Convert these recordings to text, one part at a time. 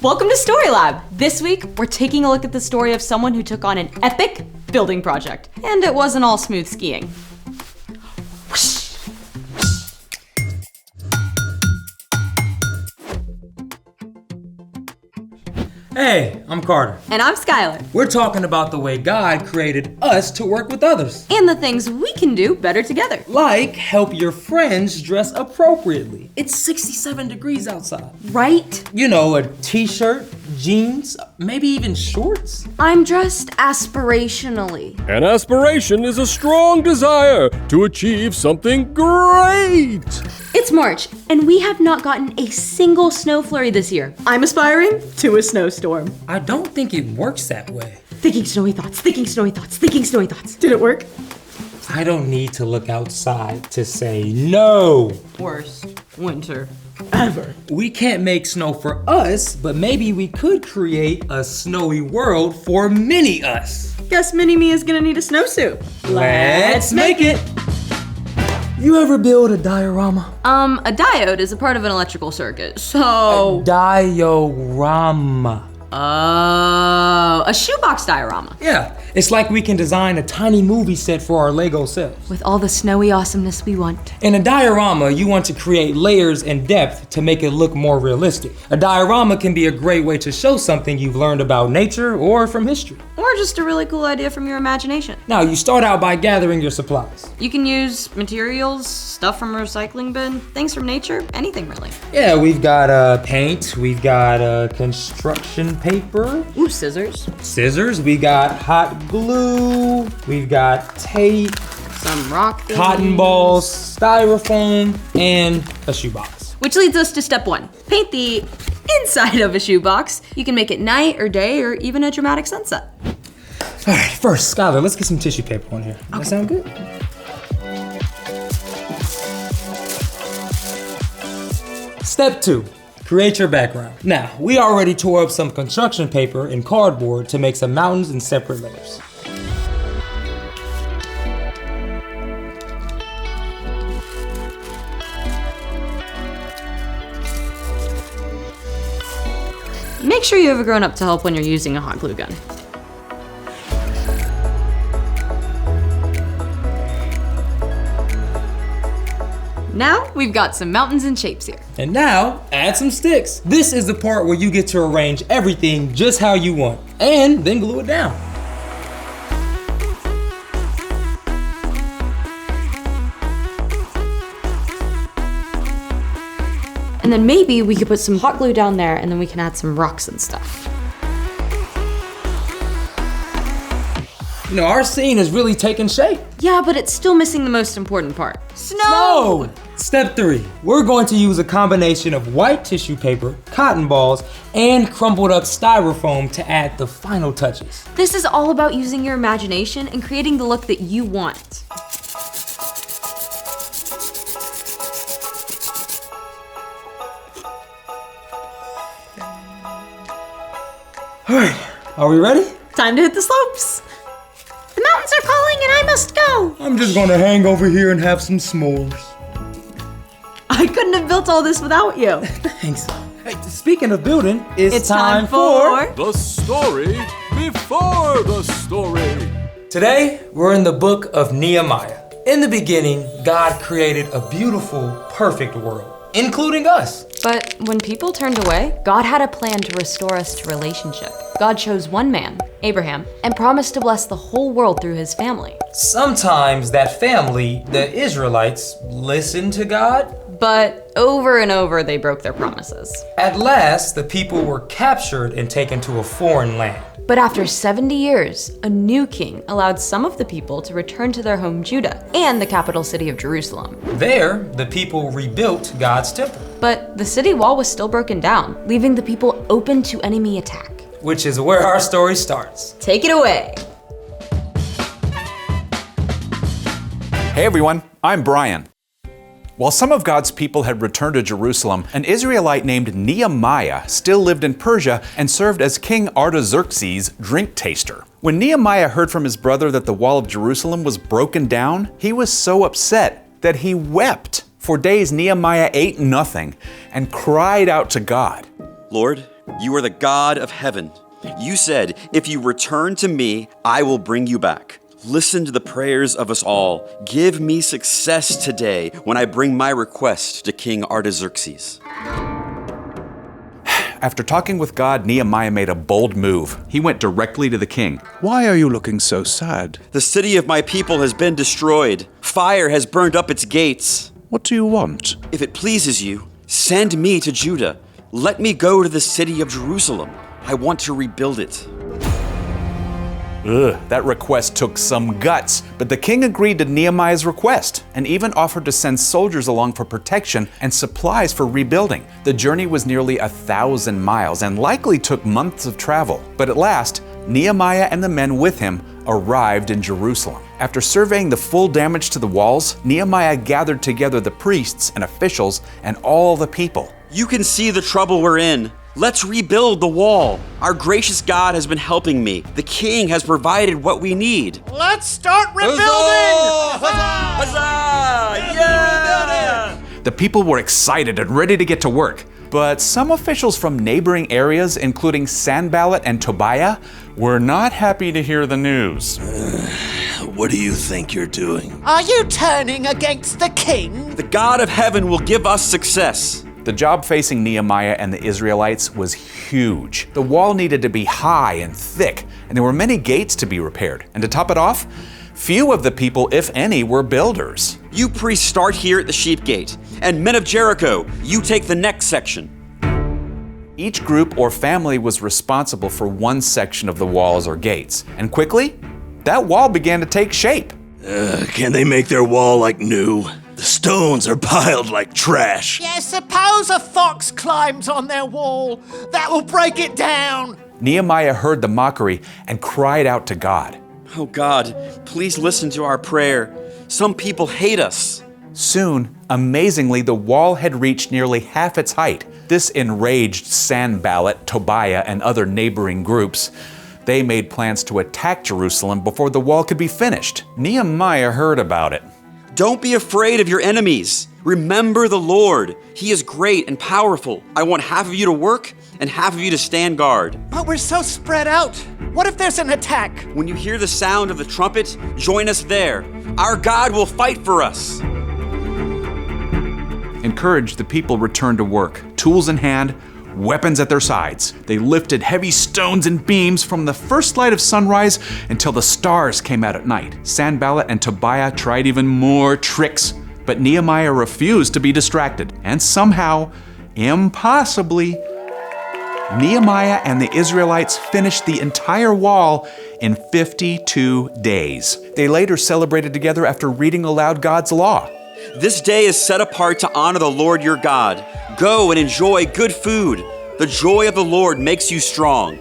Welcome to Story Lab. This week, we're taking a look at the story of someone who took on an epic building project. And it wasn't all smooth skiing. Hey, I'm Carter. And I'm Skylar. We're talking about the way God created us to work with others. And the things we can do better together. Like help your friends dress appropriately. It's 67 degrees outside. Right? You know, a t-shirt, jeans, maybe even shorts. I'm dressed aspirationally. An aspiration is a strong desire to achieve something great. It's March, and we have not gotten a single snow flurry this year. I'm aspiring to a snowstorm. I don't think it works that way. Thinking snowy thoughts, thinking snowy thoughts, thinking snowy thoughts. Did it work? I don't need to look outside to say no. Worst winter ever. We can't make snow for us, but maybe we could create a snowy world for mini us. Guess Mini-Me is gonna need a snowsuit. Let's make it. You ever build a diorama? A diode is a part of an electrical circuit, so... Diorama. Oh, a shoebox diorama. Yeah, it's like we can design a tiny movie set for our Lego selves. With all the snowy awesomeness we want. In a diorama, you want to create layers and depth to make it look more realistic. A diorama can be a great way to show something you've learned about nature or from history. Or just a really cool idea from your imagination. Now, you start out by gathering your supplies. You can use materials, stuff from a recycling bin, things from nature, anything really. Yeah, we've got paint, we've got construction paper. Ooh, scissors. Scissors, we got hot glue, we've got tape, Some rock things. cotton balls, styrofoam, and a shoebox. Which leads us to step one. Paint the inside of a shoebox. You can make it night or day or even a dramatic sunset. All right, first, Skylar, let's get some tissue paper on here. That sound good? Step 2, create your background. Now, we already tore up some construction paper and cardboard to make some mountains in separate layers. Make sure you have a grown-up to help when you're using a hot glue gun. Now, we've got some mountains and shapes here. And now, add some sticks. This is the part where you get to arrange everything just how you want, and then glue it down. And then maybe we could put some hot glue down there and then we can add some rocks and stuff. You know, our scene is really taking shape. Yeah, but it's still missing the most important part. Snow! Step 3, we're going to use a combination of white tissue paper, cotton balls, and crumpled up styrofoam to add the final touches. This is all about using your imagination and creating the look that you want. All right, are we ready? Time to hit the slopes. The mountains are calling and I must go. I'm just gonna hang over here and have some s'mores. I couldn't have built all this without you. Thanks. Hey, speaking of building, it's time for... The story before the story. Today, we're in the book of Nehemiah. In the beginning, God created a beautiful, perfect world, including us. But when people turned away, God had a plan to restore us to relationship. God chose one man, Abraham, and promised to bless the whole world through his family. Sometimes that family, the Israelites, listened to God. But over and over, they broke their promises. At last, the people were captured and taken to a foreign land. But after 70 years, a new king allowed some of the people to return to their home Judah and the capital city of Jerusalem. There, the people rebuilt God's temple, But the city wall was still broken down, leaving the people open to enemy attack. which is where our story starts. Take it away. Hey everyone, I'm Brian. While some of God's people had returned to Jerusalem, an Israelite named Nehemiah still lived in Persia and served as King Artaxerxes' drink taster. When Nehemiah heard from his brother that the wall of Jerusalem was broken down, he was so upset that he wept. For days Nehemiah ate nothing and cried out to God. Lord, You are the God of heaven. You said, if you return to me, I will bring you back. Listen to the prayers of us all. Give me success today when I bring my request to King Artaxerxes. After talking with God, Nehemiah made a bold move. He went directly to the king. Why are you looking so sad? The city of my people has been destroyed. Fire has burned up its gates. What do you want? If it pleases you, send me to Judah. Let me go to the city of Jerusalem. I want to rebuild it. That request took some guts, but the king agreed to Nehemiah's request and even offered to send soldiers along for protection and supplies for rebuilding. The journey was nearly 1,000 miles and likely took months of travel, but at last, Nehemiah and the men with him arrived in Jerusalem. After surveying the full damage to the walls, Nehemiah gathered together the priests and officials and all the people. You can see the trouble we're in. Let's rebuild the wall. Our gracious God has been helping me. The king has provided what we need. Let's start rebuilding! Huzzah! Yeah! The people were excited and ready to get to work. But some officials from neighboring areas, including Sanballat and Tobiah, were not happy to hear the news. What do you think you're doing? Are you turning against the king? The God of heaven will give us success. The job facing Nehemiah and the Israelites was huge. The wall needed to be high and thick, and there were many gates to be repaired. And to top it off, few of the people, if any, were builders. You priests start here at the sheep gate, and men of Jericho, you take the next section. Each group or family was responsible for one section of the walls or gates, and quickly, that wall began to take shape. Can they make their wall like new? The stones are piled like trash. Yeah, suppose a fox climbs on their wall. That will break it down. Nehemiah heard the mockery and cried out to God. Oh God, please listen to our prayer. Some people hate us. Soon, amazingly, the wall had reached nearly half its height. This enraged Sanballat, Tobiah, and other neighboring groups. They made plans to attack Jerusalem before the wall could be finished. Nehemiah heard about it. Don't be afraid of your enemies. Remember the Lord. He is great and powerful. I want half of you to work and half of you to stand guard. But we're so spread out. What if there's an attack? When you hear the sound of the trumpet, join us there. Our God will fight for us. Encouraged, the people returned to work, tools in hand, weapons at their sides. They lifted heavy stones and beams from the first light of sunrise until the stars came out at night. Sanballat and Tobiah tried even more tricks, but Nehemiah refused to be distracted. And somehow, impossibly, Nehemiah and the Israelites finished the entire wall in 52 days. They later celebrated together after reading aloud God's law. This day is set apart to honor the Lord your God. Go and enjoy good food. The joy of the Lord makes you strong.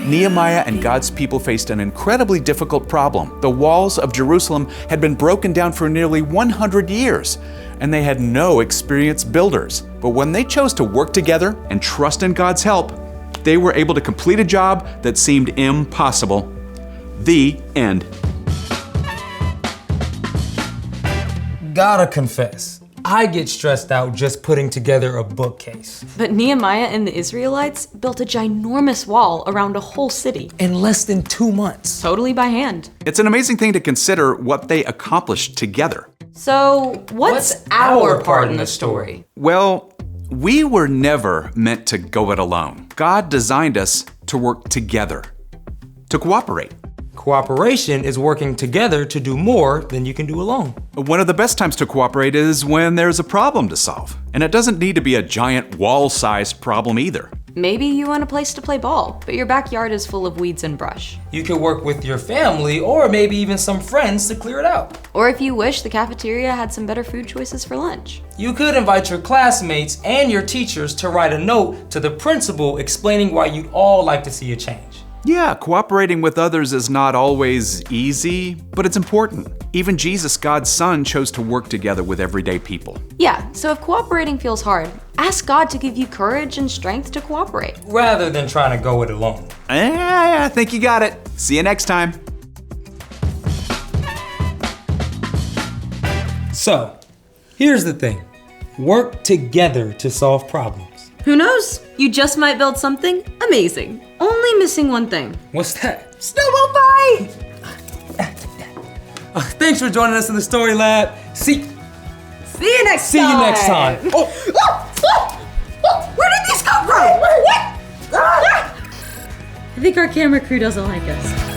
Nehemiah and God's people faced an incredibly difficult problem. The walls of Jerusalem had been broken down for nearly 100 years, and they had no experienced builders. But when they chose to work together and trust in God's help, they were able to complete a job that seemed impossible. The end. Gotta confess, I get stressed out just putting together a bookcase. But Nehemiah and the Israelites built a ginormous wall around a whole city, In less than 2 months. totally by hand. It's an amazing thing to consider what they accomplished together. So, what's our part in the story? Well, we were never meant to go it alone. God designed us to work together, to cooperate. Cooperation is working together to do more than you can do alone. One of the best times to cooperate is when there's a problem to solve. And it doesn't need to be a giant wall-sized problem either. Maybe you want a place to play ball, but your backyard is full of weeds and brush. You could work with your family or maybe even some friends to clear it out. Or if you wish, the cafeteria had some better food choices for lunch. You could invite your classmates and your teachers to write a note to the principal explaining why you'd all like to see a change. Yeah, cooperating with others is not always easy, but it's important. Even Jesus, God's Son, chose to work together with everyday people. Yeah, so if cooperating feels hard, ask God to give you courage and strength to cooperate. Rather than trying to go it alone. I think you got it. See you next time. So, Here's the thing. Work together to solve problems. Who knows? You just might build something amazing. Only missing one thing. What's that? Snowball fight! Thanks for joining us in the Story Lab. See you next you next time. Oh. Where did these come from? What? I think our camera crew doesn't like us.